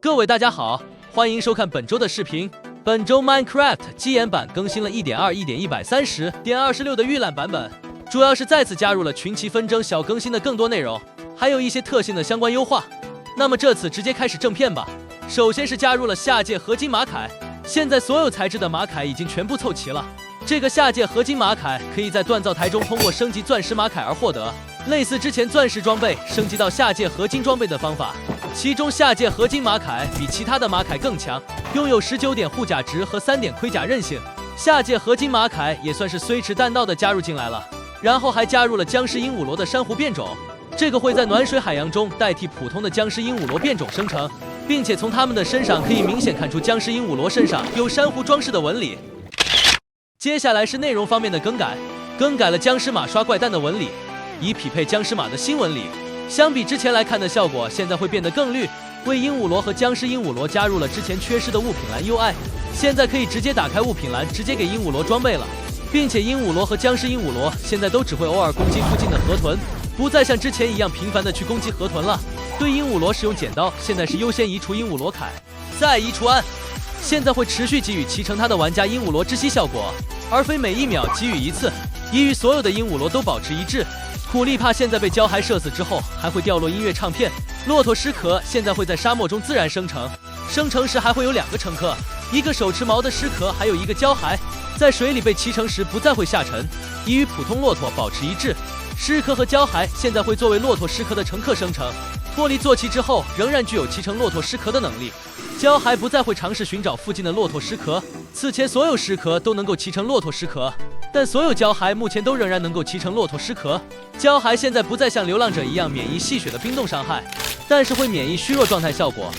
各位大家好，欢迎收看本周的视频。本周 Minecraft 基岩版更新了 1.2、1.130.26 的预览版本，主要是再次加入了群棋纷争小更新的更多内容，还有一些特性的相关优化。那么这次直接开始正片吧。首先是加入了下界合金马铠，现在所有材质的马铠已经全部凑齐了。这个下界合金马铠可以在锻造台中通过升级钻石马铠而获得，类似之前钻石装备升级到下界合金装备的方法。其中下界合金马铠比其他的马铠更强，拥有19点护甲值和3点盔甲韧性。下界合金马铠也算是虽迟但到的加入进来了。然后还加入了僵尸鹦鹉螺的珊瑚变种，这个会在暖水海洋中代替普通的僵尸鹦鹉螺变种生成，并且从它们的身上可以明显看出僵尸鹦鹉螺身上有珊瑚装饰的纹理。接下来是内容方面的更改了僵尸马刷怪弹的纹理，以匹配僵尸马的新纹理。相比之前来看的效果，现在会变得更绿。为鹦鹉螺和僵尸鹦鹉螺加入了之前缺失的物品栏 UI， 现在可以直接打开物品栏，直接给鹦鹉螺装备了。并且鹦鹉螺和僵尸鹦鹉螺现在都只会偶尔攻击附近的河豚，不再像之前一样频繁的去攻击河豚了。对鹦鹉螺使用剪刀，现在是优先移除鹦鹉螺铠，再移除鞍。现在会持续给予骑乘它的玩家鹦鹉螺窒息效果，而非每1秒给予一次，以与所有的鹦鹉螺都保持一致。苦力怕现在被胶骸射死之后还会掉落音乐唱片。骆驼尸壳现在会在沙漠中自然生成，生成时还会有2个乘客，一个手持矛的尸壳，还有一个胶骸，在水里被骑乘时不再会下沉，以与普通骆驼保持一致。尸壳和胶骸现在会作为骆驼尸壳的乘客生成，脱离坐骑之后仍然具有骑乘骆驼尸壳的能力。胶骸不再会尝试寻找附近的骆驼尸壳，此前所有尸壳都能够骑乘骆驼尸壳，但所有胶骸目前都仍然能够骑乘骆驼尸壳。胶骸现在不再像流浪者一样免疫细血的冰冻伤害，但是会免疫虚弱状态效果。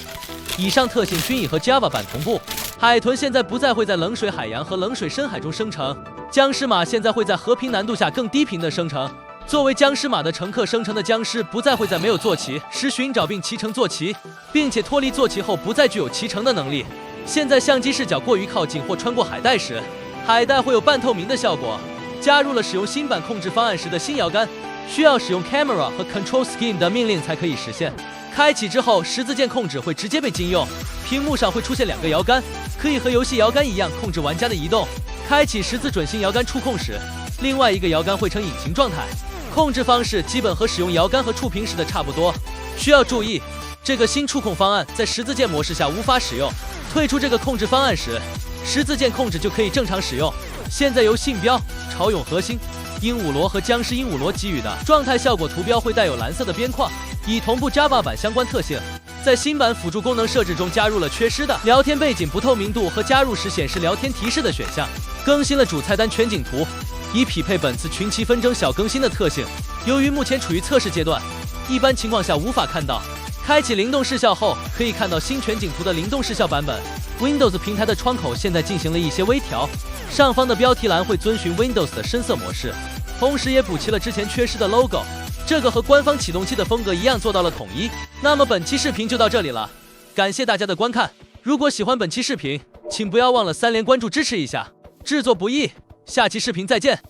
以上特性均已和 Java 版同步。海豚现在不再会在冷水海洋和冷水深海中生成，僵尸马现在会在和平难度下更低频的生成。作为僵尸马的乘客生成的僵尸不再会在没有坐骑时寻找并骑乘坐骑，并且脱离坐骑后不再具有骑乘的能力。现在相机视角过于靠近或穿过海带时，海带会有半透明的效果。加入了使用新版控制方案时的新摇杆，需要使用 Camera 和 Control Scheme 的命令才可以实现。开启之后，十字键控制会直接被禁用，屏幕上会出现2个摇杆，可以和游戏摇杆一样控制玩家的移动。开启十字准心摇杆触控时，另外一个摇杆会呈隐形状态。控制方式基本和使用摇杆和触屏时的差不多。需要注意，这个新触控方案在十字键模式下无法使用。退出这个控制方案时，十字键控制就可以正常使用。现在由信标、潮涌核心、鹦鹉螺和僵尸鹦鹉螺给予的状态效果图标会带有蓝色的边框，以同步 Java 版相关特性。在新版辅助功能设置中加入了缺失的聊天背景不透明度和加入时显示聊天提示的选项，更新了主菜单全景图，以匹配本次群棋纷争小更新的特性。由于目前处于测试阶段，一般情况下无法看到。开启灵动视效后，可以看到新全景图的灵动视效版本。Windows 平台的窗口现在进行了一些微调，上方的标题栏会遵循 Windows 的深色模式，同时也补齐了之前缺失的 logo， 这个和官方启动器的风格一样做到了统一。那么本期视频就到这里了，感谢大家的观看。如果喜欢本期视频，请不要忘了3连关注支持一下，制作不易。下期视频再见。